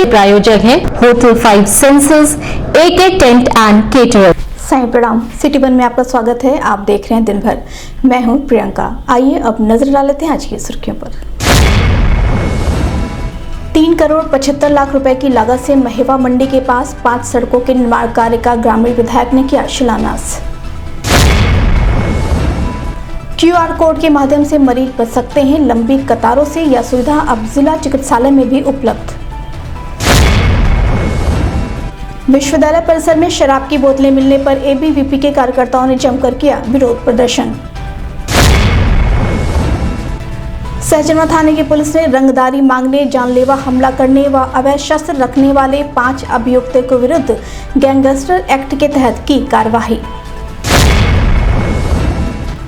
प्रायोजक है hotel 5 senses, AK tent and caterer. Sai प्रणाम। सिटी वन में आपका स्वागत है। आप देख रहे हैं दिन भर। मैं हूं प्रियंका। आइए अब नजर डाल लेते हैं आज की सुर्खियों पर। 3 करोड़ 75 लाख रुपए की लागत से महेवा मंडी के पास 5 सड़कों के निर्माण कार्य का ग्रामीण विधायक ने किया शिलान्यास। QR कोड के माध्यम से मरीज बच सकते हैं लंबी कतारों से। यह सुविधा अब जिला चिकित्सालय में भी उपलब्ध। विश्वविद्यालय परिसर में शराब की बोतलें मिलने पर ABVP के कार्यकर्ताओं ने जमकर किया विरोध प्रदर्शन। सहजनवा थाने की पुलिस ने रंगदारी मांगने, जानलेवा हमला करने व अवैध शस्त्र रखने वाले 5 अभियुक्तों के विरुद्ध गैंगस्टर एक्ट के तहत की कार्रवाई।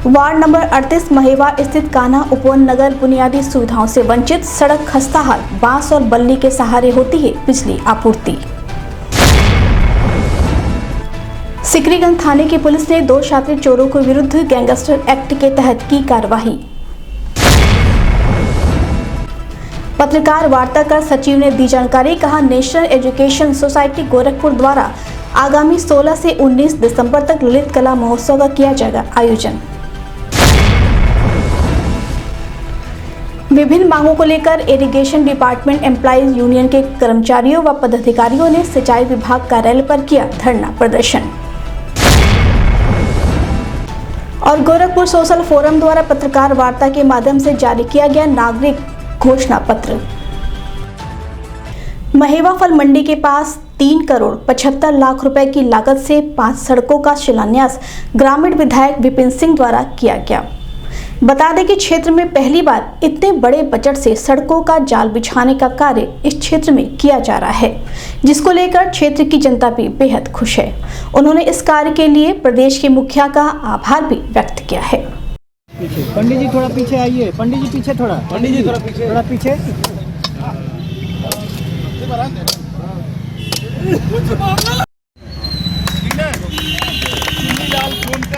वार्ड नंबर 38 महेवा स्थित कान्हा उपवन नगर बुनियादी सुविधाओं से वंचित। सड़क खस्ताहाल, बांस और बल्ली के सहारे होती है बिजली आपूर्ति। सिकरीगंज थाने की पुलिस ने 2 शातिर चोरों के विरुद्ध गैंगस्टर एक्ट के तहत की कार्रवाई। पत्रकार वार्ता कर सचिव ने दी जानकारी। कहा, नेशनल एजुकेशन सोसाइटी गोरखपुर द्वारा आगामी 16 से 19 दिसंबर तक ललित कला महोत्सव का किया जाएगा आयोजन। विभिन्न मांगों को लेकर इरिगेशन डिपार्टमेंट एम्प्लॉइज यूनियन के कर्मचारियों व पदाधिकारियों ने सिंचाई विभाग कार्यालय पर किया धरना प्रदर्शन। और गोरखपुर सोशल फोरम द्वारा पत्रकार वार्ता के माध्यम से जारी किया गया नागरिक घोषणा पत्र। महेवा फल मंडी के पास 3 करोड़ 75 लाख रुपए की लागत से 5 सड़कों का शिलान्यास ग्रामीण विधायक विपिन सिंह द्वारा किया गया। बता दें कि क्षेत्र में पहली बार इतने बड़े बजट से सड़कों का जाल बिछाने का कार्य इस क्षेत्र में किया जा रहा है, जिसको लेकर क्षेत्र की जनता भी बेहद खुश है। उन्होंने इस कार्य के लिए प्रदेश के मुखिया का आभार भी व्यक्त किया है। पंडित जी थोड़ा पीछे आइए। पंडित जी पीछे थोड़ा। पंडित जी थोड़ा पीछे।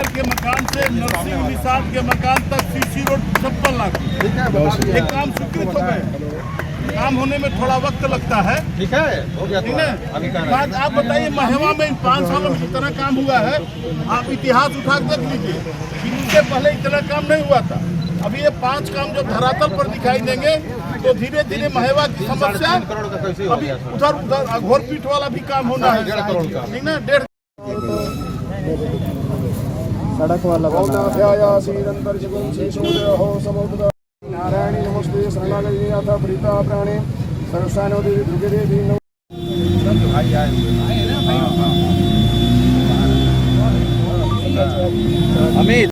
के मकान से नरसिंह निषाद के मकान तक CC रोड 56 लाख। एक काम स्वीकृत हो गए। काम होने में थोड़ा वक्त लगता है। ठीक है, हो गया। ठीक है, बात आप बताइए, महेवा में इन 5 सालों में इतना काम हुआ है। आप इतिहास उठा देख लीजिए, इससे पहले इतना काम नहीं हुआ था। अभी ये 5 काम जो धरातल पर दिखाई देंगे तो धीरे धीरे महेवा की समस्या अभी उधर घोरपीट वाला भी काम होना है। ठीक ना, 1.5 सड़क वाला नारायणी नमस्ते शरणागति अथ प्रीता प्राणे सर्वसानो देवी दुर्गे देवी अमित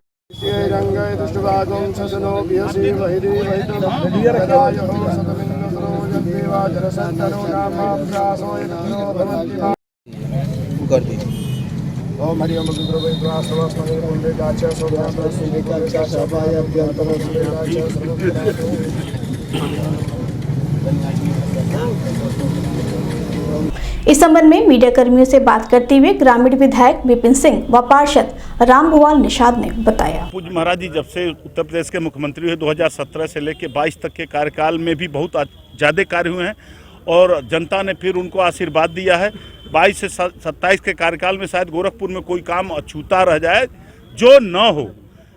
रंगय दुष्टभागं ससनो बिहसी वैरी वैतराय हो सतमिंद्र सरोज देवा जरसंतनो नामाभ्यासो यत्नो भवन्ति कर दी। ओम हरि ओम गुरुदेव स्वास्थ्य मुंडे गाचा सोधांतर सुनिका सभाय अभ्यंतर गाचा इस संबंध में मीडिया कर्मियों से बात करते हुए ग्रामीण विधायक विपिन सिंह व पार्षद रामभुवाल निषाद ने बताया। पूज्य महाराज जी जब से उत्तर प्रदेश के मुख्यमंत्री हुए 2017 से लेकर 22 तक के कार्यकाल में भी बहुत ज़्यादा कार्य हुए हैं और जनता ने फिर उनको आशीर्वाद दिया है। 22 से 27 के कार्यकाल में शायद गोरखपुर में कोई काम अछूता रह जाए जो न हो।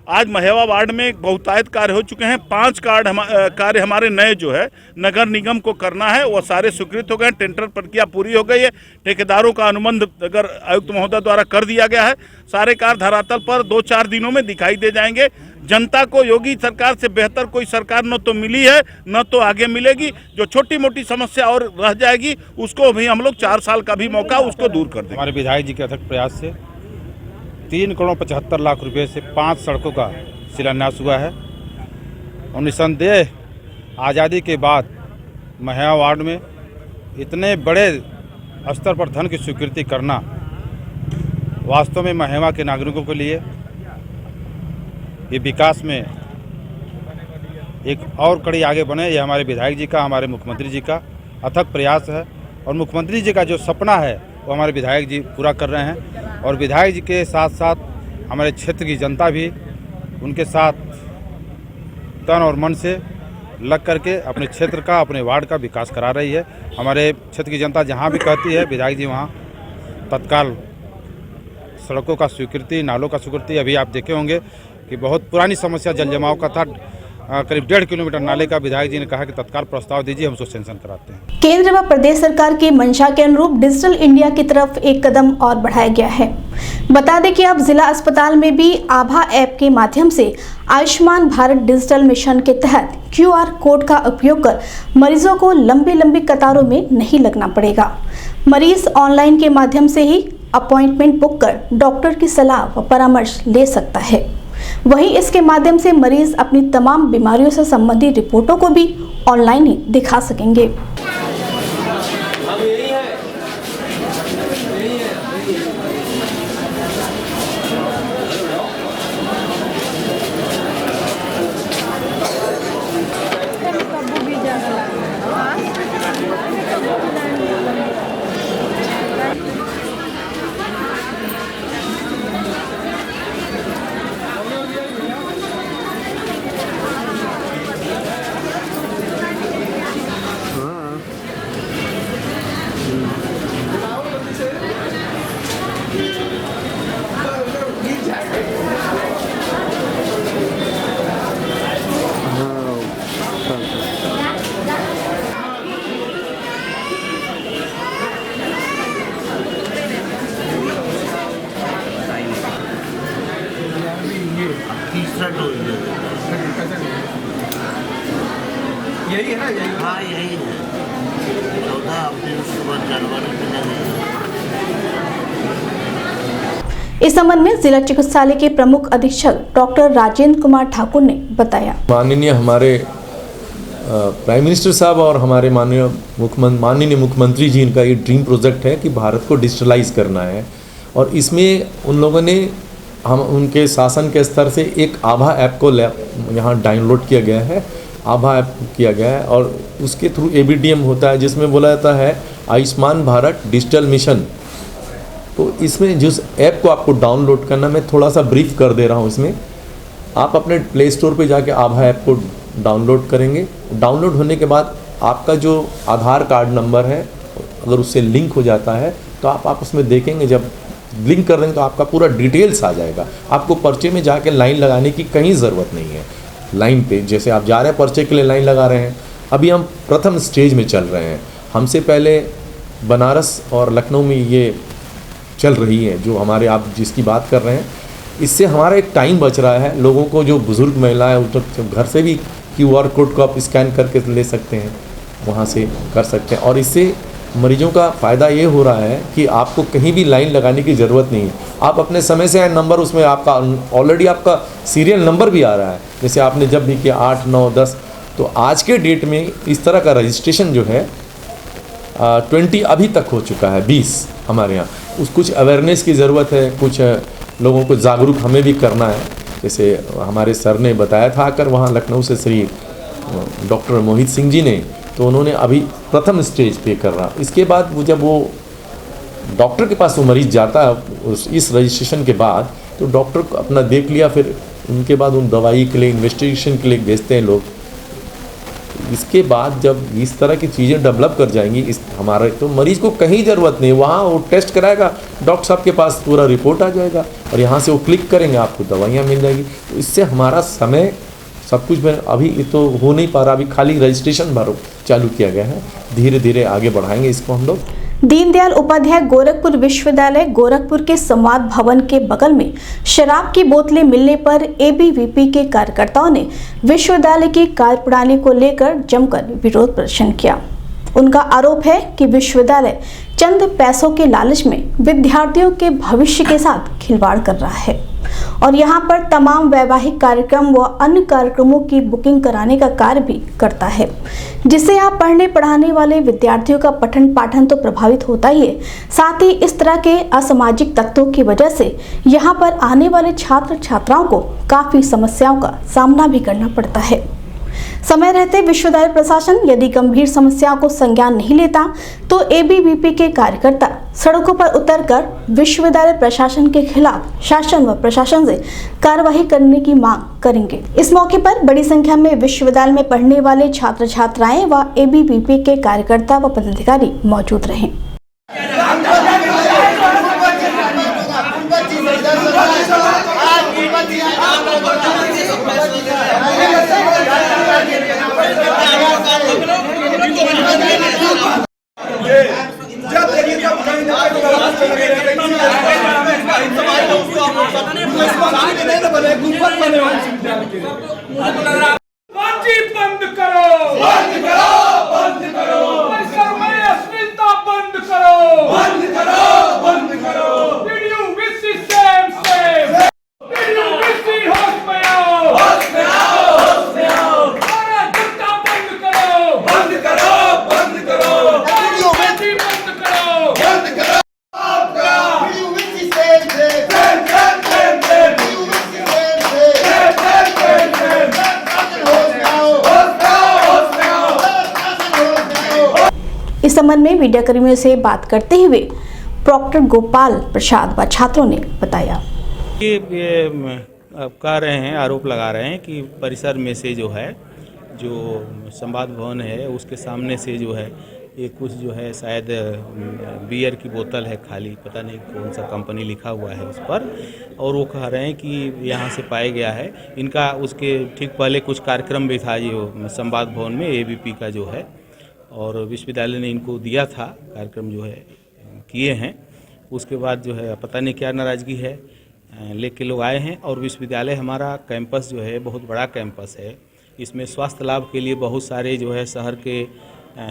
आज महेवा वार्ड में बहुतायत कार्य हो चुके हैं। 5 कार्य हमारे नए जो है नगर निगम को करना है, वो सारे स्वीकृत हो गए। टेंडर प्रक्रिया पूरी हो गई है। ठेकेदारों का अनुबंध नगर आयुक्त महोदय द्वारा कर दिया गया है। सारे कार्य धरातल पर 2-4 दिनों में दिखाई दे जाएंगे। जनता को योगी सरकार से बेहतर कोई सरकार न तो मिली है न तो आगे मिलेगी। जो छोटी मोटी समस्या और रह जाएगी उसको भी हम लोग 4 साल का भी मौका उसको दूर कर देंगे। हमारे विधायक जी के अथक प्रयास से 3 करोड़ 75 लाख रुपए से 5 सड़कों का शिलान्यास हुआ है और निसंदेह आज़ादी के बाद महेवा वार्ड में इतने बड़े स्तर पर धन की स्वीकृति करना वास्तव में महेवा के नागरिकों के लिए ये विकास में एक और कड़ी आगे बने, ये हमारे विधायक जी का, हमारे मुख्यमंत्री जी का अथक प्रयास है। और मुख्यमंत्री जी का जो सपना है वो हमारे विधायक जी पूरा कर रहे हैं और विधायक जी के साथ साथ हमारे क्षेत्र की जनता भी उनके साथ तन और मन से लग करके अपने क्षेत्र का, अपने वार्ड का विकास करा रही है। हमारे क्षेत्र की जनता जहाँ भी कहती है, विधायक जी वहाँ तत्काल सड़कों का स्वीकृति, नालों का स्वीकृति। अभी आप देखे होंगे कि बहुत पुरानी समस्या जल जमाव का था, करीब 1.5 किलोमीटर नाले का विधायक जी ने कहा कि तत्काल प्रस्ताव दीजिए, हम उसको सैंक्शन कराते हैं। केंद्र व प्रदेश सरकार की मंशा के अनुरूप डिजिटल इंडिया की तरफ एक कदम और बढ़ाया गया है। बता दें कि अब जिला अस्पताल में भी आभा ऐप के माध्यम से आयुष्मान भारत डिजिटल मिशन के तहत QR कोड का उपयोग कर मरीजों को लंबी कतारों में नहीं लगना पड़ेगा। मरीज ऑनलाइन के माध्यम से ही अपॉइंटमेंट बुक कर डॉक्टर की सलाह व परामर्श ले सकता है। वहीं इसके माध्यम से मरीज अपनी तमाम बीमारियों से संबंधित रिपोर्टों को भी ऑनलाइन ही दिखा सकेंगे। तीसरा डोज यही है ना? हाँ यही है। 14 अप्रैल उसके बाद जनवरी में लगेगा। इस संबंध में जिला चिकित्सालय के प्रमुख अधीक्षक डॉक्टर राजेंद्र कुमार ठाकुर ने बताया। माननीय हमारे प्राइम मिनिस्टर साहब और हमारे माननीय मुख्यमंत्री जी, इनका ये ड्रीम प्रोजेक्ट है कि भारत को डिजिटलाइज करना है। और इसमें उन लोगों ने हम उनके शासन के स्तर से एक आभा ऐप को यहाँ डाउनलोड किया गया है, आभा ऐप किया गया है। और उसके थ्रू ABDM होता है, जिसमें बोला जाता है आयुष्मान भारत डिजिटल मिशन। तो इसमें जिस ऐप को आपको डाउनलोड करना, मैं थोड़ा सा ब्रीफ कर दे रहा हूँ। इसमें आप अपने प्ले स्टोर पे जाके आभा ऐप को डाउनलोड करेंगे। डाउनलोड होने के बाद आपका जो आधार कार्ड नंबर है, अगर उससे लिंक हो जाता है तो आप उसमें देखेंगे, जब लिंक कर देंगे तो आपका पूरा डिटेल्स आ जाएगा। आपको पर्चे में जाके लाइन लगाने की कहीं ज़रूरत नहीं है। लाइन पे जैसे आप जा रहे हैं, पर्चे के लिए लाइन लगा रहे हैं। अभी हम प्रथम स्टेज में चल रहे हैं। हमसे पहले बनारस और लखनऊ में ये चल रही है, जो हमारे आप जिसकी बात कर रहे हैं। इससे हमारा एक टाइम बच रहा है। लोगों को जो बुज़ुर्ग महिलाएं घर से भी QR कोड को आप स्कैन करके ले सकते हैं, वहाँ से कर सकते हैं। और इससे मरीजों का फ़ायदा ये हो रहा है कि आपको कहीं भी लाइन लगाने की ज़रूरत नहीं है। आप अपने समय से नंबर, उसमें आपका ऑलरेडी आपका सीरियल नंबर भी आ रहा है, जैसे आपने जब भी किया 8, 9, 10। तो आज के डेट में इस तरह का रजिस्ट्रेशन जो है 20 अभी तक हो चुका है, 20 हमारे यहाँ। कुछ अवेयरनेस की ज़रूरत है, कुछ लोगों को जागरूक हमें भी करना है। जैसे हमारे सर ने बताया था आकर वहाँ लखनऊ से श्री डॉक्टर मोहित सिंह जी ने, तो उन्होंने अभी प्रथम स्टेज पे कर रहा। इसके बाद वो जब वो डॉक्टर के पास वो मरीज़ जाता है इस रजिस्ट्रेशन के बाद, तो डॉक्टर को अपना देख लिया, फिर उनके बाद उन दवाई के लिए, इन्वेस्टिगेशन के लिए भेजते हैं लोग। इसके बाद जब इस तरह की चीज़ें डेवलप कर जाएंगी, इस हमारे तो मरीज़ को कहीं ज़रूरत नहीं, वहाँ वो टेस्ट कराएगा, डॉक्टर साहब के पास पूरा रिपोर्ट आ जाएगा और यहाँ से वो क्लिक करेंगे, आपको दवाइयाँ मिल जाएगी। तो इससे हमारा समय सब कुछ में अभी तो हो नहीं पा रहा, अभी खाली रजिस्ट्रेशन भरो चालू किया गया है। धीरे धीरे आगे बढ़ाएंगे इसको हम लोग। दीनदयाल उपाध्याय गोरखपुर विश्वविद्यालय गोरखपुर के संवाद भवन के बगल में शराब की बोतलें मिलने पर ABVP के कार्यकर्ताओं ने विश्वविद्यालय की कार्यप्रणाली को लेकर जमकर विरोध प्रदर्शन किया। उनका आरोप है कि विश्वविद्यालय चंद पैसों के लालच में विद्यार्थियों के भविष्य के साथ खिलवाड़ कर रहा है और यहाँ पर तमाम वैवाहिक कार्यक्रम व अन्य कार्यक्रमों की बुकिंग कराने का कार्य भी करता है, जिससे यहाँ पढ़ने पढ़ाने वाले विद्यार्थियों का पठन पाठन तो प्रभावित होता ही है, साथ ही इस तरह के असामाजिक तत्वों की वजह से यहाँ पर आने वाले छात्र छात्राओं को काफ़ी समस्याओं का सामना भी करना पड़ता है। समय रहते विश्वविद्यालय प्रशासन यदि गंभीर समस्याओं को संज्ञान नहीं लेता तो ABVP के कार्यकर्ता सड़कों पर उतरकर विश्वविद्यालय प्रशासन के खिलाफ शासन व प्रशासन से कार्रवाई करने की मांग करेंगे। इस मौके पर बड़ी संख्या में विश्वविद्यालय में पढ़ने वाले छात्र छात्राएं व एबीवीपी के कार्यकर्ता व पदाधिकारी मौजूद रहे। बंद करो, बंद करो, बंद करो, परिसर में अश्लीलता बंद करो, बंद करो, बंद करो, वीडियो विसी सेम सेम, वीडियो विसी होश में आओ, होश में आओ, होश में आओ, सारा धक्का बंद करो, बंद करो, बंद करो, वीडियो विसी बंद करो, बंद करो, आपका वीडियो विसी same same, same same same same, video विसी same same, same same same सेम, इस संबंध में मीडिया कर्मियों से बात करते हुए डॉक्टर गोपाल प्रसाद व छात्रों ने बताया कि ये कह रहे हैं, आरोप लगा रहे हैं कि परिसर में से जो है, जो संवाद भवन है उसके सामने से जो है ये कुछ जो है शायद बियर की बोतल है खाली, पता नहीं कौन सा कंपनी लिखा हुआ है उस पर, और वो कह रहे हैं कि यहाँ से पाया गया है। इनका उसके ठीक पहले कुछ कार्यक्रम भी था जो संवाद भवन में एबीपी का जो है, और विश्वविद्यालय ने इनको दिया था कार्यक्रम जो है किए हैं। उसके बाद जो है पता नहीं क्या नाराज़गी है, लेके लोग आए हैं। और विश्वविद्यालय हमारा कैंपस जो है बहुत बड़ा कैंपस है, इसमें स्वास्थ्य लाभ के लिए बहुत सारे जो है शहर के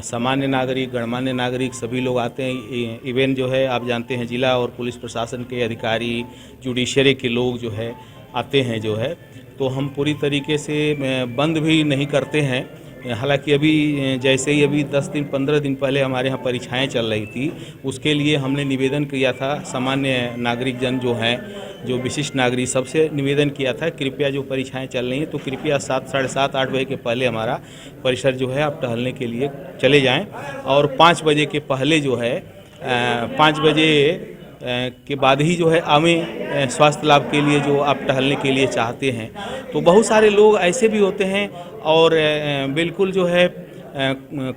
सामान्य नागरिक, गणमान्य नागरिक सभी लोग आते हैं। इवेंट जो है आप जानते हैं जिला और पुलिस प्रशासन के अधिकारी, जुडिशरी के लोग जो है आते हैं जो है, तो हम पूरी तरीके से बंद भी नहीं करते हैं। हालांकि अभी जैसे ही अभी 10 दिन 15 दिन पहले हमारे यहाँ परीक्षाएं चल रही थी, उसके लिए हमने निवेदन किया था सामान्य नागरिक जन जो हैं, जो विशिष्ट नागरिक, सबसे निवेदन किया था कृपया जो परीक्षाएं चल रही हैं तो कृपया 7, साढ़े 7, 8 बजे के पहले हमारा परिसर जो है आप टहलने के लिए चले जाएं, और 5 बजे के पहले जो है 5 बजे के बाद ही जो है आवें स्वास्थ्य लाभ के लिए जो आप टहलने के लिए चाहते हैं। तो बहुत सारे लोग ऐसे भी होते हैं और बिल्कुल जो है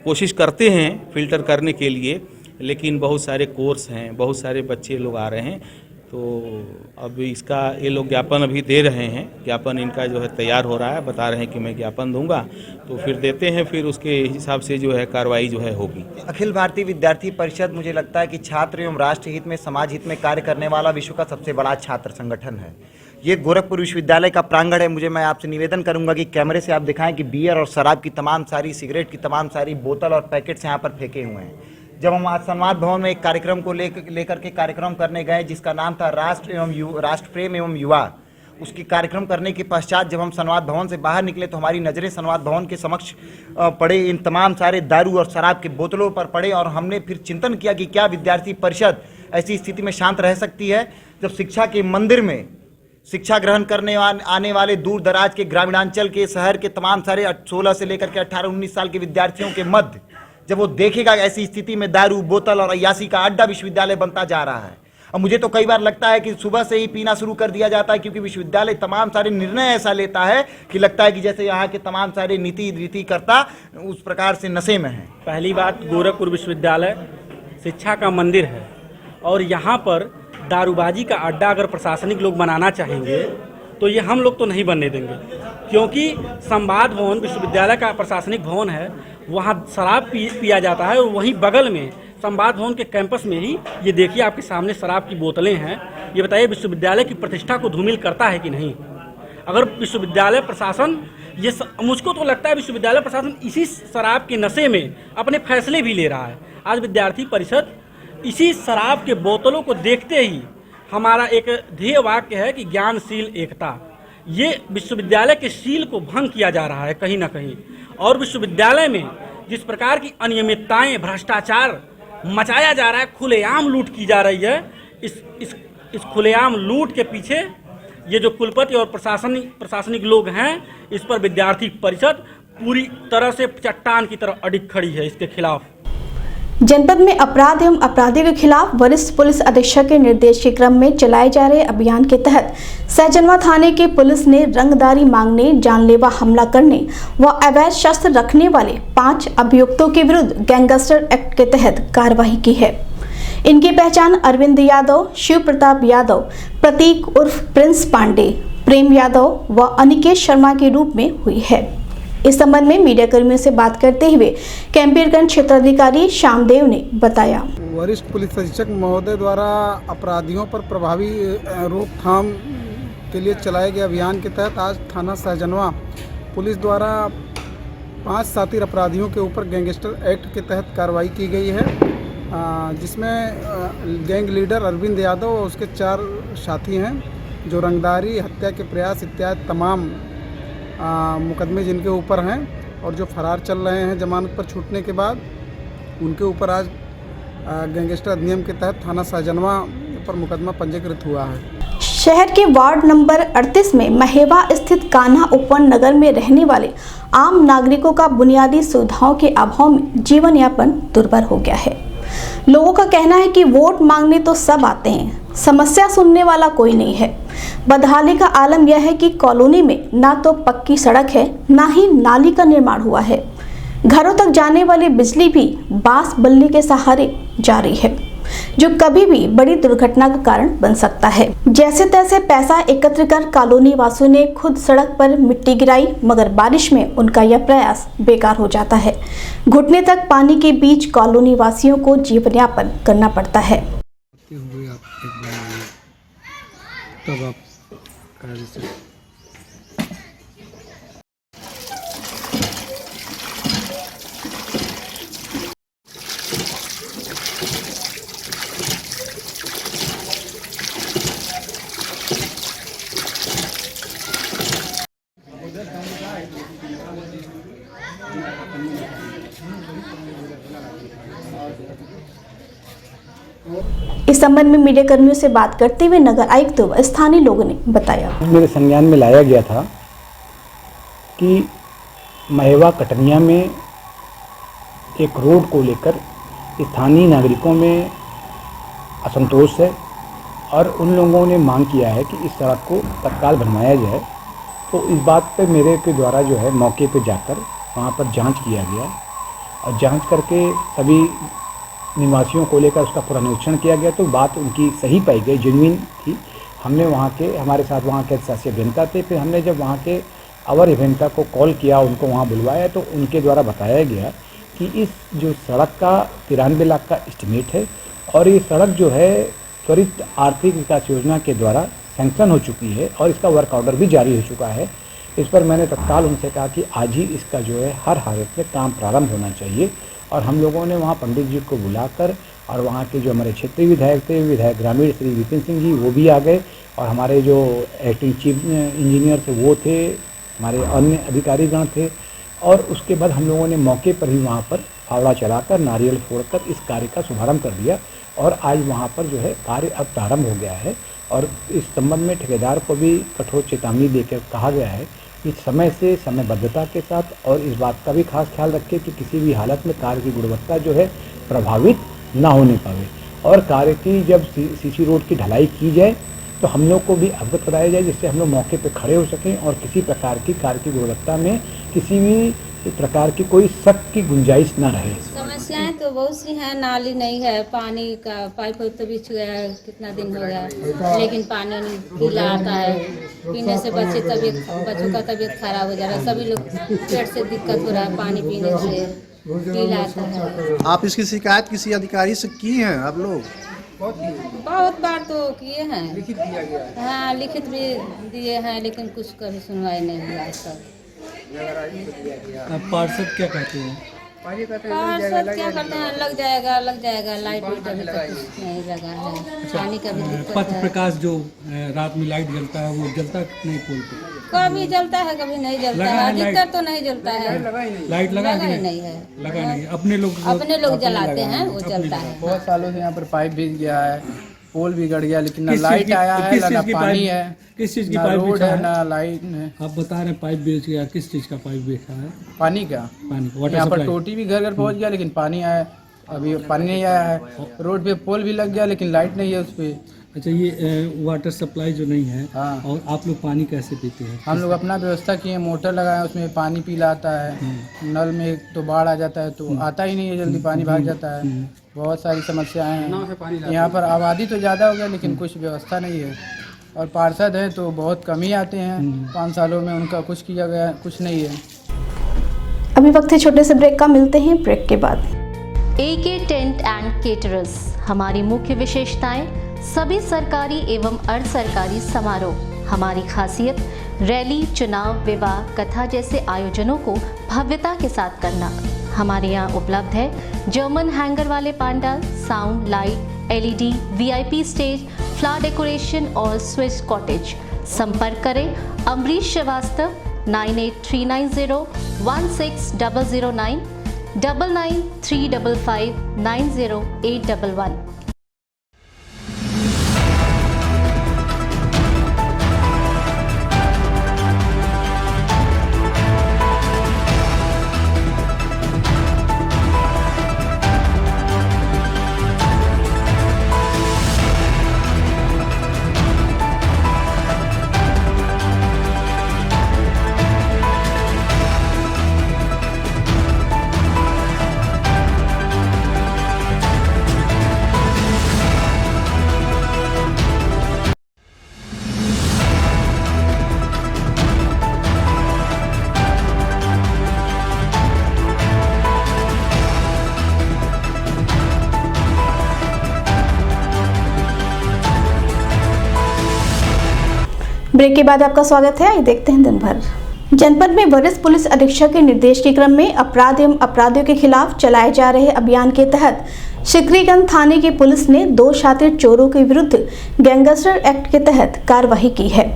कोशिश करते हैं फ़िल्टर करने के लिए, लेकिन बहुत सारे कोर्स हैं, बहुत सारे बच्चे लोग आ रहे हैं। तो अब इसका ये लोग ज्ञापन अभी दे रहे हैं, ज्ञापन इनका जो है तैयार हो रहा है, बता रहे हैं कि मैं ज्ञापन दूंगा तो फिर देते हैं, फिर उसके हिसाब से जो है कार्रवाई जो है होगी। अखिल भारतीय विद्यार्थी परिषद मुझे लगता है कि छात्र एवं राष्ट्र हित में, समाज हित में कार्य करने वाला विश्व का सबसे बड़ा छात्र संगठन है। ये गोरखपुर विश्वविद्यालय का प्रांगण है। मैं आपसे निवेदन करूंगा कि कैमरे से आप दिखाएं कि बियर और शराब की तमाम सारी, सिगरेट की तमाम सारी बोतल और पैकेट्स यहाँ पर फेंके हुए हैं। जब हम आज संवाद भवन में एक कार्यक्रम को लेकर के कार्यक्रम करने गए जिसका नाम था राष्ट्र प्रेम एवं युवा, उसकी कार्यक्रम करने के पश्चात जब हम संवाद भवन से बाहर निकले तो हमारी नज़रें संवाद भवन के समक्ष पड़े इन तमाम सारे दारू और शराब के बोतलों पर पड़े, और हमने फिर चिंतन किया कि क्या विद्यार्थी परिषद ऐसी स्थिति में शांत रह सकती है जब शिक्षा के मंदिर में शिक्षा ग्रहण करने आने वाले दूर दराज के ग्रामीणांचल के शहर के तमाम सारे 16 से लेकर के 18-19 साल के विद्यार्थियों के मध्य जब वो देखेगा ऐसी स्थिति में दारू, बोतल और अय्यासी का अड्डा विश्वविद्यालय बनता जा रहा है। और मुझे तो कई बार लगता है कि सुबह से ही पीना शुरू कर दिया जाता है, क्योंकि विश्वविद्यालय तमाम सारे निर्णय ऐसा लेता है कि लगता है कि जैसे यहाँ के तमाम सारे नीति रीतिकर्ता उस प्रकार से नशे में हैं। पहली बात, गोरखपुर विश्वविद्यालय शिक्षा का मंदिर है, और यहाँ पर दारूबाजी का अड्डा अगर प्रशासनिक लोग बनाना चाहेंगे तो ये हम लोग तो नहीं बनने देंगे, क्योंकि संवाद भवन विश्वविद्यालय का प्रशासनिक भवन है, वहाँ शराब पिया जाता है, और वहीं बगल में संवाद भवन के कैंपस में ही ये देखिए आपके सामने शराब की बोतलें हैं। ये बताइए विश्वविद्यालय की प्रतिष्ठा को धूमिल करता है कि नहीं? अगर विश्वविद्यालय प्रशासन मुझको तो लगता है विश्वविद्यालय प्रशासन इसी शराब के नशे में अपने फैसले भी ले रहा है। आज विद्यार्थी परिषद इसी शराब के बोतलों को देखते ही, हमारा एक ध्येय वाक्य है कि ज्ञानशील एकता, ये विश्वविद्यालय के शील को भंग किया जा रहा है कहीं ना कहीं। और विश्वविद्यालय में जिस प्रकार की अनियमितताएं, भ्रष्टाचार मचाया जा रहा है, खुलेआम लूट की जा रही है, इस खुलेआम लूट के पीछे ये जो कुलपति और प्रशासनिक लोग हैं, इस पर विद्यार्थी परिषद पूरी तरह से चट्टान की तरह अडिग खड़ी है इसके खिलाफ। जनपद में अपराध एवं अपराधियों के खिलाफ वरिष्ठ पुलिस अधीक्षक के निर्देश के क्रम में चलाए जा रहे अभियान के तहत सहजनवा थाने की पुलिस ने रंगदारी मांगने, जानलेवा हमला करने व अवैध शस्त्र रखने वाले 5 अभियुक्तों के विरुद्ध गैंगस्टर एक्ट के तहत कार्रवाई की है। इनकी पहचान अरविंद यादव, शिव प्रताप यादव, प्रतीक उर्फ प्रिंस पांडे, प्रेम यादव व अनिकेत शर्मा के रूप में हुई है। इस संबंध में मीडिया कर्मियों से बात करते हुए कैंपीरगंज क्षेत्राधिकारी श्यामदेव ने बताया, वरिष्ठ पुलिस अधीक्षक महोदय द्वारा अपराधियों पर प्रभावी रोकथाम के लिए चलाए गए अभियान के तहत आज थाना सहजनवा पुलिस द्वारा 5 शातिर अपराधियों के ऊपर गैंगस्टर एक्ट के तहत कार्रवाई की गई है, जिसमें गैंग लीडर अरविंद यादव और उसके 4 साथी हैं जो रंगदारी, हत्या के प्रयास इत्यादि तमाम मुकदमे जिनके ऊपर हैं और जो फरार चल रहे हैं जमानत पर छूटने के बाद, उनके ऊपर आज गैंगस्टर अधिनियम के तहत थाना सहजनवा पर मुकदमा पंजीकृत हुआ है। शहर के वार्ड नंबर 38 में महेवा स्थित कान्हा उपवन नगर में रहने वाले आम नागरिकों का बुनियादी सुविधाओं के अभाव में जीवन यापन दुर्भर हो गया है। लोगों का कहना है कि वोट मांगने तो सब आते हैं, समस्या सुनने वाला कोई नहीं है। बदहाली का आलम यह है कि कॉलोनी में ना तो पक्की सड़क है, ना ही नाली का निर्माण हुआ है। घरों तक जाने वाली बिजली भी बांस बल्ली के सहारे जारी है, जो कभी भी बड़ी दुर्घटना का कारण बन सकता है। जैसे तैसे पैसा एकत्र कर कॉलोनी वासियों ने खुद सड़क पर मिट्टी गिराई, मगर बारिश में उनका यह प्रयास बेकार हो जाता है। घुटने तक पानी के बीच कॉलोनी वासियों को जीवन यापन करना पड़ता है। इस संबंध में मीडिया कर्मियों से बात करते हुए नगर आयुक्त व स्थानीय लोगों ने बताया, मेरे संज्ञान में लाया गया था कि महेवा कटनिया में एक रोड को लेकर स्थानीय नागरिकों में असंतोष है और उन लोगों ने मांग किया है कि इस सड़क को तत्काल बनवाया जाए। तो इस बात पे मेरे के द्वारा जो है मौके पे जाकर वहाँ पर जांच किया गया और जांच करके सभी निवासियों को लेकर उसका पूरा निरीक्षण किया गया। तो बात उनकी सही पाई गई, जेन्युइन थी। हमने वहाँ के, हमारे साथ वहाँ के शासी अभियंता थे, फिर हमने जब वहाँ के अवर अभियंता को कॉल किया, उनको वहाँ बुलवाया, तो उनके द्वारा बताया गया कि इस जो सड़क का 93 लाख का एस्टिमेट है और ये सड़क जो है त्वरित आर्थिक विकास योजना के द्वारा सैंक्शन हो चुकी है और इसका वर्क ऑर्डर भी जारी हो चुका है। इस पर मैंने तत्काल उनसे कहा कि आज ही इसका जो है हर हालत में काम प्रारंभ होना चाहिए और हम लोगों ने वहाँ पंडित जी को बुलाकर और वहाँ के जो हमारे क्षेत्रीय विधायक थे, विधायक ग्रामीण श्री विपिन सिंह जी, वो भी आ गए और हमारे जो एक्टिंग चीफ इंजीनियर थे वो थे, हमारे अन्य अधिकारीगण थे और उसके बाद हम लोगों ने मौके पर ही वहाँ पर फावड़ा चलाकर, नारियल फोड़कर इस कार्य का शुभारंभ कर दिया और आज वहाँ पर जो है कार्य अब प्रारंभ हो गया है। और इस संबंध में ठेकेदार को भी कठोर चेतावनी देकर कहा गया है कि समय से समयबद्धता के साथ और इस बात का भी खास ख्याल रखें कि किसी भी हालत में कार्य की गुणवत्ता जो है प्रभावित ना होने पावे और कार्य की जब सीसी रोड की ढलाई की जाए तो हम लोग को भी अवगत कराया जाए, जिससे हम लोग मौके पर खड़े हो सकें और किसी प्रकार की कार्य की गुणवत्ता में किसी भी प्रकार की कोई शक की गुंजाइश ना रहे। समस्याएं तो बहुत सी हैं, नाली नहीं है, पानी का पाइप तो बिछ गया है, कितना दिन हो गया, लेकिन पानी गीला आता है, पीने से बच्चों का तबीयत खराब हो जा रहा है, सभी लोग पेट से दिक्कत हो रहा है, पानी पीने से गीला आता है। आप इसकी शिकायत किसी अधिकारी से की हैं आप लोग? बहुत बार तो किए हैं, लिखित दिया गया है। हाँ, लिखित भी दिए हैं, लेकिन कुछ कभी सुनवाई नहीं हुआ है। सब पार्षद क्या कहते हैं? पार्षद क्या करते हैं, लग जाएगा, लाइट वाइट अभी तक कुछ नहीं लगा है, पानी का भी दिक्कत पथ है। प्रकाश जो रात में लाइट जलता है वो जलता नहीं पोल पे? कभी जलता है, कभी नहीं जलता है, अधिकतर तो नहीं जलता है। लाइट लगा नहीं है, लगा नहीं, अपने लोग जलाते हैं, वो जलता है। बहुत सालों से यहाँ पर पाइप भीग गया है, पोल बिगड़ गया, लेकिन ना लाइट आया है, ना पानी है, किस चीज की ना पाइप रोड बिछा है, है? ना लाइट है। आप बता रहे हैं पाइप बिछ गया, किस चीज का पाइप बिछा है? पानी का, पानी वाटर यहाँ पर सप्लाई। टोटी भी घर घर पहुँच गया, लेकिन पानी आया अभी पानी नहीं आया है। रोड पे पोल भी लग गया लेकिन लाइट नहीं है उस पर। अच्छा, ये वाटर सप्लाई जो नहीं है, हाँ। और आप लोग पानी कैसे पीते हैं? हम लोग अपना व्यवस्था किए, मोटर लगाए, उसमें पानी पी लाता है। नल में तो बाढ़ आ जाता है तो आता ही नहीं है, जल्दी पानी भाग जाता है। बहुत सारी समस्याएं हैं यहाँ पर। आबादी तो ज़्यादा हो गया लेकिन कुछ व्यवस्था नहीं है, और पार्षद हैं तो बहुत कम ही आते हैं। 5 सालों में उनका कुछ किया गया कुछ नहीं है। अभी वक्त है छोटे से ब्रेक का, मिलते हैं ब्रेक के बाद। AK टेंट एंड केटरर्स, हमारी मुख्य विशेषताएं सभी सरकारी एवं अर्ध सरकारी समारोह। हमारी खासियत रैली, चुनाव, विवाह, कथा जैसे आयोजनों को भव्यता के साथ करना। हमारे यहाँ उपलब्ध है जर्मन हैंगर वाले pandal, sound, light, LED, VIP stage, flower decoration और स्विस कॉटेज। संपर्क करें अमरीश श्रीवास्तव 98390 16009 993559 90811। ब्रेक के बाद आपका स्वागत है। आइए देखते हैं दिन भर। जनपद में वरिष्ठ पुलिस अधीक्षक के निर्देश के क्रम में अपराध एवं अपराधियों के खिलाफ चलाए जा रहे अभियान के तहत सिकरीगंज थाने की पुलिस ने 2 शातिर चोरों के विरुद्ध गैंगस्टर एक्ट के तहत कार्रवाई की है,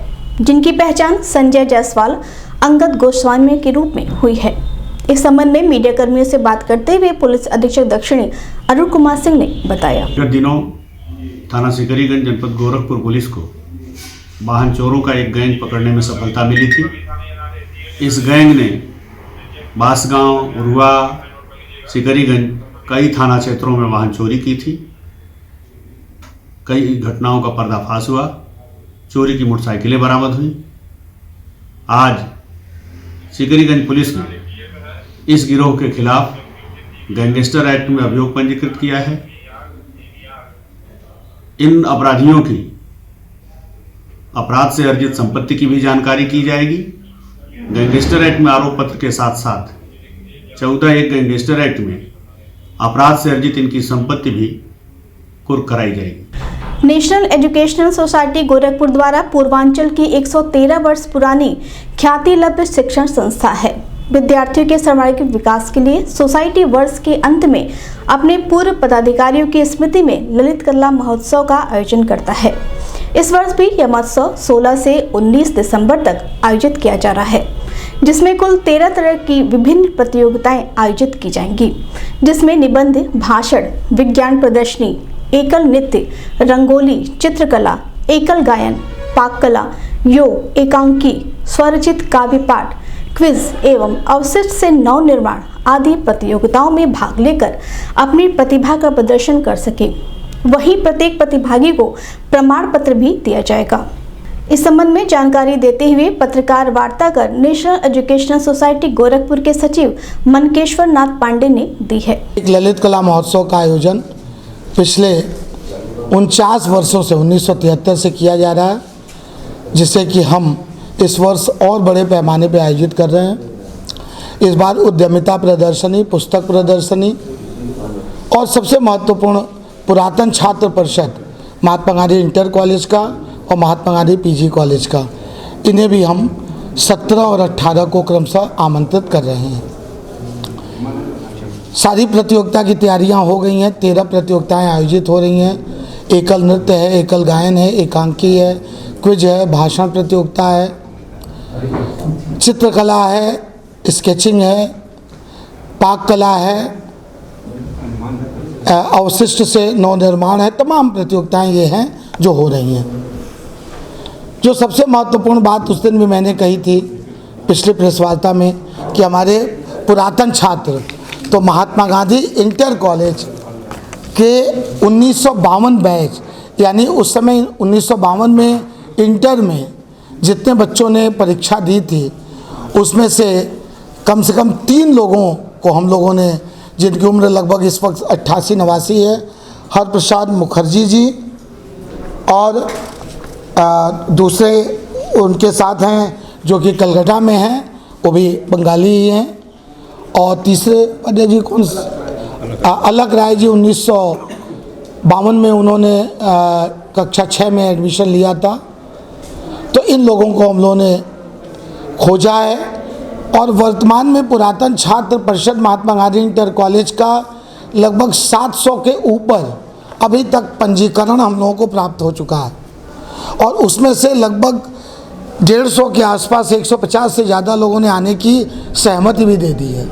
जिनकी पहचान संजय जायसवाल, अंगद गोस्वामी के रूप में हुई है। इस संबंध में मीडिया कर्मियों से बात करते हुए पुलिस अधीक्षक दक्षिणी अरुण कुमार सिंह ने बताया। गत दिनों थाना सिकरीगंज जनपद गोरखपुर पुलिस को वाहन चोरों का एक गैंग पकड़ने में सफलता मिली थी। इस गैंग ने बांसगांव, उरुआ, सिकरीगंज कई थाना क्षेत्रों में वाहन चोरी की थी। कई घटनाओं का पर्दाफाश हुआ, चोरी की मोटरसाइकिलें बरामद हुई। आज सिकरीगंज पुलिस ने इस गिरोह के खिलाफ गैंगस्टर एक्ट में अभियोग पंजीकृत किया है। इन अपराधियों की अपराध से अर्जित संपत्ति की भी जानकारी की जाएगी। गैंगस्टर एक्ट में आरोप पत्र के साथ साथ 14(1) गैंगस्टर एक्ट में अपराध से अर्जित इनकी संपत्ति भी कुर्क कराई जाएगी। नेशनल एजुकेशनल सोसाइटी गोरखपुर द्वारा पूर्वांचल की 113 वर्ष पुरानी ख्याति लब्ध शिक्षण संस्था है। विद्यार्थियों के सर्वांगीण विकास के लिए सोसाइटी वर्ष के अंत में अपने पूर्व पदाधिकारियों की स्मृति में ललित कला महोत्सव का आयोजन करता है। इस वर्ष भी यह महोत्सव 16 से 19 दिसंबर तक आयोजित किया जा रहा है, जिसमें कुल 13 तरह की विभिन्न प्रतियोगिताएं आयोजित की जाएंगी, जिसमें निबंध, भाषण, विज्ञान प्रदर्शनी, एकल नृत्य, रंगोली, चित्रकला, एकल गायन, पाक कला, योग, एकांकी, स्वरचित काव्य पाठ, क्विज एवं अवशिष्ट से नव निर्माण आदि प्रतियोगिताओं में भाग लेकर अपनी प्रतिभा का प्रदर्शन कर सके। वहीं प्रत्येक प्रतिभागी को प्रमाण पत्र भी दिया जाएगा। इस संबंध में जानकारी देते हुए पत्रकार वार्ता कर नेशनल एजुकेशनल सोसाइटी गोरखपुर के सचिव मनकेश्वर नाथ पांडे ने दी है। एक ललित कला महोत्सव का आयोजन पिछले 49 वर्षों से 1973 से किया जा रहा है, जिसे कि हम इस वर्ष और बड़े पैमाने पर आयोजित कर रहे हैं। इस बार उद्यमिता प्रदर्शनी, पुस्तक प्रदर्शनी और सबसे महत्वपूर्ण पुरातन छात्र परिषद महात्मा गांधी इंटर कॉलेज का और महात्मा गांधी पीजी कॉलेज का, इन्हें भी हम 17 और 18 को क्रमशः आमंत्रित कर रहे हैं। सारी प्रतियोगिता की तैयारियां हो गई हैं। 13 प्रतियोगिताएं आयोजित हो रही हैं। एकल नृत्य है, एकल गायन है, एकांकी है, क्विज है, भाषण प्रतियोगिता है, चित्रकला है, स्केचिंग है, पाक कला है, अवशिष्ट से नव निर्माण है। तमाम प्रतियोगिताएं ये हैं जो हो रही हैं। जो सबसे महत्वपूर्ण बात उस दिन भी मैंने कही थी पिछली प्रेस वार्ता में कि हमारे पुरातन छात्र तो महात्मा गांधी इंटर कॉलेज कि 1952 बैच, यानी उस समय 1952 में इंटर में जितने बच्चों ने परीक्षा दी थी उसमें से कम 3 लोगों को हम लोगों ने, जिनकी उम्र लगभग इस वक्त 88-89 है, हरप्रसाद मुखर्जी जी और दूसरे उनके साथ हैं जो कि कलकत्ता में हैं, वो भी बंगाली ही हैं, और तीसरे पंडित जी कौन, अलग राय जी 1952 में उन्होंने कक्षा 6 में एडमिशन लिया था। तो इन लोगों को हम लोगों ने खोजा है और वर्तमान में पुरातन छात्र परिषद महात्मा गांधी इंटर कॉलेज का लगभग 700 के ऊपर अभी तक पंजीकरण हम लोगों को प्राप्त हो चुका है, और उसमें से लगभग 150 के आसपास 150 से ज़्यादा लोगों ने आने की सहमति भी दे दी है।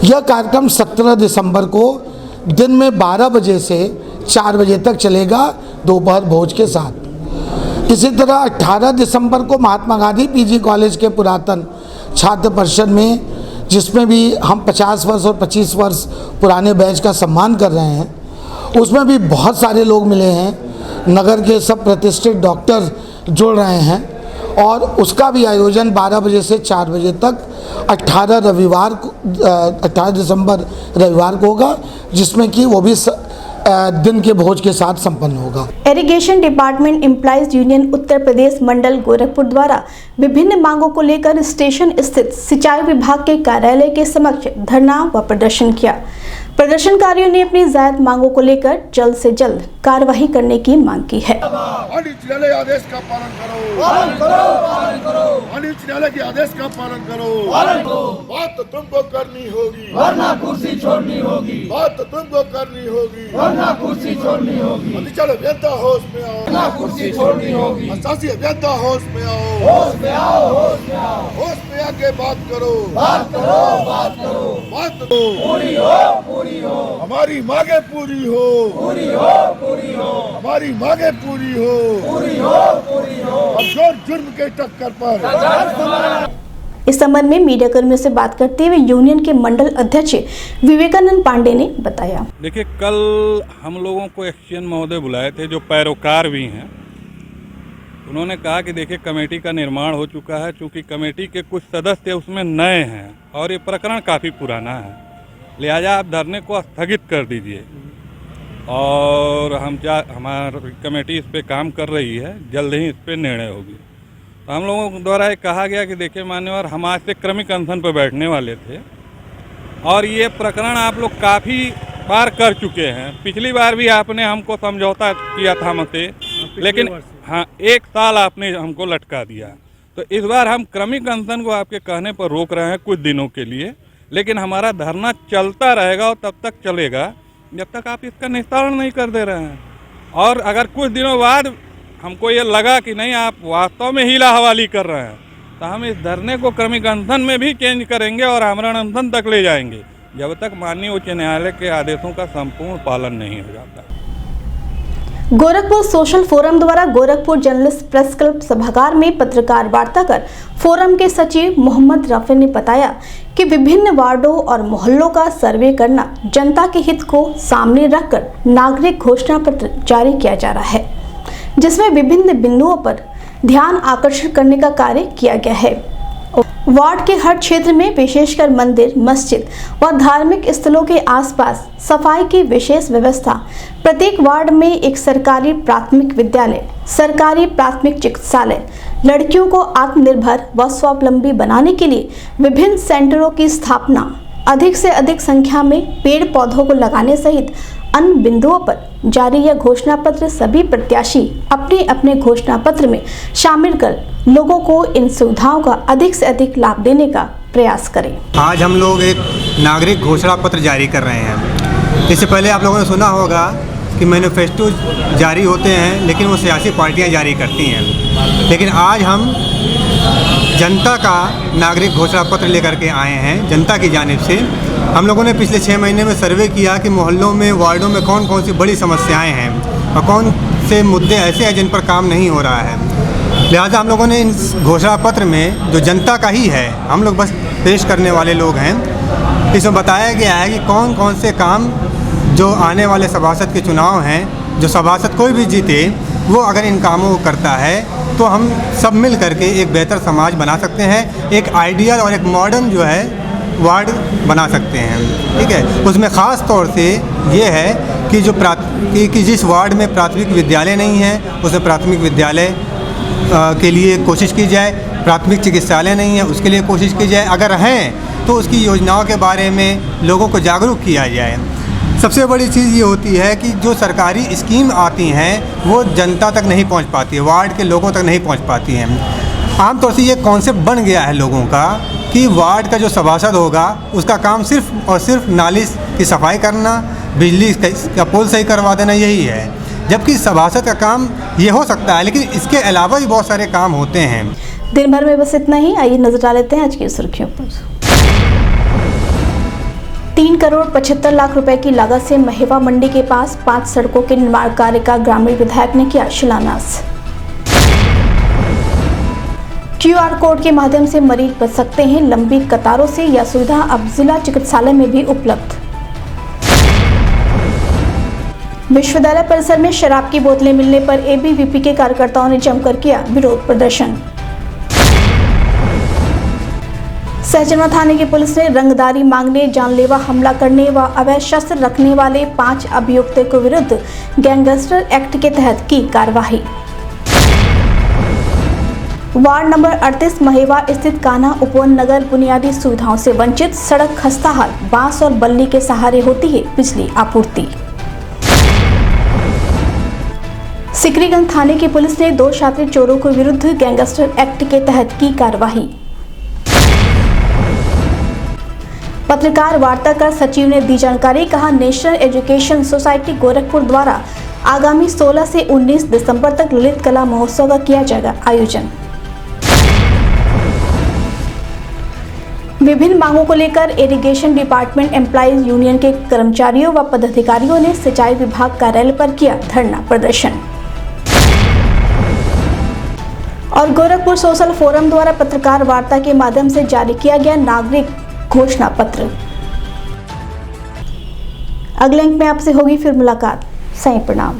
यह कार्यक्रम 17 दिसंबर को दिन में 12 बजे से 4 बजे तक चलेगा, दोपहर भोज के साथ। इसी तरह 18 दिसंबर को महात्मा गांधी पीजी कॉलेज के पुरातन छात्र परिषद में, जिसमें भी हम 50 वर्ष और 25 वर्ष पुराने बैच का सम्मान कर रहे हैं, उसमें भी बहुत सारे लोग मिले हैं, नगर के सब प्रतिष्ठित डॉक्टर जुड़ रहे हैं, और उसका भी आयोजन 12 बजे से 4 बजे तक 18 दिसंबर रविवार को होगा, जिसमें कि वो भी दिन के भोज के साथ संपन्न होगा। Irrigation department employees union Uttar Pradesh मंडल गोरखपुर द्वारा विभिन्न मांगों को लेकर स्टेशन स्थित सिंचाई विभाग के कार्यालय के समक्ष धरना व प्रदर्शन किया। प्रदर्शनकारियों ने अपनी जायज मांगों को लेकर जल्द से जल्द कार्रवाई करने की मांग की है। न्यायालय आदेश का पालन करो, न्यायालय के आदेश का पालन करो, बात तो तुमको करनी होगी, वरना कुर्सी छोड़नी होगी, बात तो तुमको करनी होगी, वरना कुर्सी छोड़नी होगी। चलो अभियंता होश में आओ, वरना कुर्सी छोड़नी होगी। अभियंता होश में आओ, होश में आओ, होश में आओ, होश में आके बात करो, बात करो, बात करो, बात पूरी हो, पूरी हो, हमारी मांगे पूरी हो, पूरी हो, पूरी हो, हमारी मांगे पूरी हो, पूरी हो, पूरी हो, और जुर्म के टक्कर पर। इस संबंध में मीडिया कर्मियों से बात करते हुए यूनियन के मंडल अध्यक्ष विवेकानंद पांडे ने बताया। देखिए, कल हम लोगों को एक्सचेंज महोदय बुलाए थे जो पैरोकार भी हैं। उन्होंने कहा कि देखिए, कमेटी का निर्माण हो चुका है, चूँकि कमेटी के कुछ सदस्य उसमें नए हैं और ये प्रकरण काफ़ी पुराना है, लिहाजा आप धरने को स्थगित कर दीजिए, और हमारी कमेटी इस पे काम कर रही है, जल्द ही इस पे निर्णय होगी। तो हम लोगों द्वारा ये कहा गया कि देखिए मान्यवर, हम आज से क्रमिक अनशन पर बैठने वाले थे, और ये प्रकरण आप लोग काफ़ी बार कर चुके हैं। पिछली बार भी आपने हमको समझौता किया था हमसे, लेकिन हाँ, 1 साल आपने हमको लटका दिया। तो इस बार हम क्रमिक अनशन को आपके कहने पर रोक रहे हैं कुछ दिनों के लिए, लेकिन हमारा धरना चलता रहेगा और तब तक चलेगा जब तक आप इसका निस्तारण नहीं कर दे रहे हैं। और अगर कुछ दिनों बाद हमको ये लगा कि नहीं, आप वास्तव में हीला हवाली कर रहे हैं, तो हम इस धरने को क्रमिक अनशन में भी चेंज करेंगे और आमरण अनशन तक ले जाएंगे, जब तक माननीय उच्च न्यायालय के आदेशों का संपूर्ण पालन नहीं हो जाता। गोरखपुर सोशल फोरम द्वारा गोरखपुर जर्नलिस्ट प्रेस क्लब सभागार में पत्रकार वार्ता कर फोरम के सचिव मोहम्मद रफी ने बताया कि विभिन्न वार्डों और मोहल्लों का सर्वे करना, जनता के हित को सामने रखकर नागरिक घोषणा पत्र जारी किया जा रहा है, जिसमें विभिन्न बिंदुओं पर ध्यान आकर्षित करने का कार्य किया गया है। वार्ड के हर क्षेत्र में विशेषकर मंदिर, मस्जिद व धार्मिक स्थलों के आसपास सफाई की विशेष व्यवस्था, प्रत्येक वार्ड में एक सरकारी प्राथमिक विद्यालय, सरकारी प्राथमिक चिकित्सालय, लड़कियों को आत्मनिर्भर व स्वावलंबी बनाने के लिए विभिन्न सेंटरों की स्थापना, अधिक से अधिक संख्या में पेड़ पौधों को लगाने सहित अन्य बिंदुओं पर जारी यह घोषणा पत्र सभी प्रत्याशी अपने अपने घोषणा पत्र में शामिल कर लोगों को इन सुविधाओं का अधिक से अधिक लाभ देने का प्रयास करें। आज हम लोग एक नागरिक घोषणा पत्र जारी कर रहे हैं। इससे पहले आप लोगों ने सुना होगा कि मैनिफेस्टो जारी होते हैं, लेकिन वो सियासी पार्टियां जारी करती हैं। लेकिन आज हम जनता का नागरिक घोषणा पत्र लेकर के आए हैं। जनता की जानिब से हम लोगों ने पिछले 6 महीने में सर्वे किया कि मोहल्लों में, वार्डों में कौन कौन सी बड़ी समस्याएं हैं और कौन से मुद्दे ऐसे हैं जिन पर काम नहीं हो रहा है। लिहाजा हम लोगों ने इन घोषणा पत्र में, जो जनता का ही है, हम लोग बस पेश करने वाले लोग हैं, इसमें बताया गया है कि कौन कौन से काम जो आने वाले सभासद के चुनाव हैं, जो सभासद कोई भी जीते वो अगर इन कामों को करता है तो हम सब मिल करके एक बेहतर समाज बना सकते हैं, एक आइडियल और एक मॉडर्न जो है वार्ड बना सकते हैं। ठीक है, उसमें ख़ास तौर से ये है कि जो कि जिस वार्ड में प्राथमिक विद्यालय नहीं है उसमें प्राथमिक विद्यालय के लिए कोशिश की जाए, प्राथमिक चिकित्सालय नहीं है उसके लिए कोशिश की जाए, अगर हैं तो उसकी योजनाओं के बारे में लोगों को जागरूक किया जाए। सबसे बड़ी चीज़ ये होती है कि जो सरकारी स्कीम आती हैं वो जनता तक नहीं पहुंच पाती है, वार्ड के लोगों तक नहीं पहुंच पाती हैं। आमतौर से ये कॉन्सेप्ट बन गया है लोगों का कि वार्ड का जो सभासद होगा उसका काम सिर्फ और सिर्फ नाली की सफाई करना, बिजली का पोल सही करवा देना यही है, जबकि सभासद का काम ये हो सकता है लेकिन इसके अलावा भी बहुत सारे काम होते हैं। दिन भर में बस इतना ही। आइए नजर डाल लेते हैं आज की सुर्खियों पर। 3 करोड़ 75 लाख रुपए की लागत से महेवा मंडी के पास 5 सड़कों के निर्माण कार्य का ग्रामीण विधायक ने किया शिलान्यास। QR कोड के माध्यम से मरीज बच सकते हैं लंबी कतारों से, यह सुविधा अब जिला चिकित्सालय में भी उपलब्ध। विश्वविद्यालय परिसर में शराब की बोतलें मिलने पर ABVP के कार्यकर्ताओं ने जमकर किया विरोध प्रदर्शन। सहजनवा थाने की पुलिस ने रंगदारी मांगने, जानलेवा हमला करने व अवैध शस्त्र रखने वाले 5 अभियुक्तों के विरुद्ध गैंगस्टर एक्ट के तहत की कार्रवाई। वार्ड नंबर 38 महेवा स्थित कान्हा उपवन नगर बुनियादी सुविधाओं से वंचित, सड़क खस्ताहाल, बांस और बल्ली के सहारे होती है बिजली आपूर्ति। सिकरीगंज थाने की पुलिस ने 2 शातिर चोरों के विरुद्ध गैंगस्टर एक्ट के तहत की कार्रवाई। पत्रकार वार्ता कर सचिव ने दी जानकारी, कहा नेशनल एजुकेशन सोसाइटी गोरखपुर द्वारा आगामी 16 से 19 दिसंबर तक ललित कला महोत्सव का किया जाएगा आयोजन। विभिन्न मांगों को लेकर इरिगेशन डिपार्टमेंट एम्प्लॉइज यूनियन के कर्मचारियों व पदाधिकारियों ने सिंचाई विभाग कार्यालय पर किया धरना प्रदर्शन। और गोरखपुर सोशल फोरम द्वारा पत्रकार वार्ता के माध्यम से जारी किया गया नागरिक घोषणा पत्र। अगले अंक में आपसे होगी फिर मुलाकात। सही प्रणाम।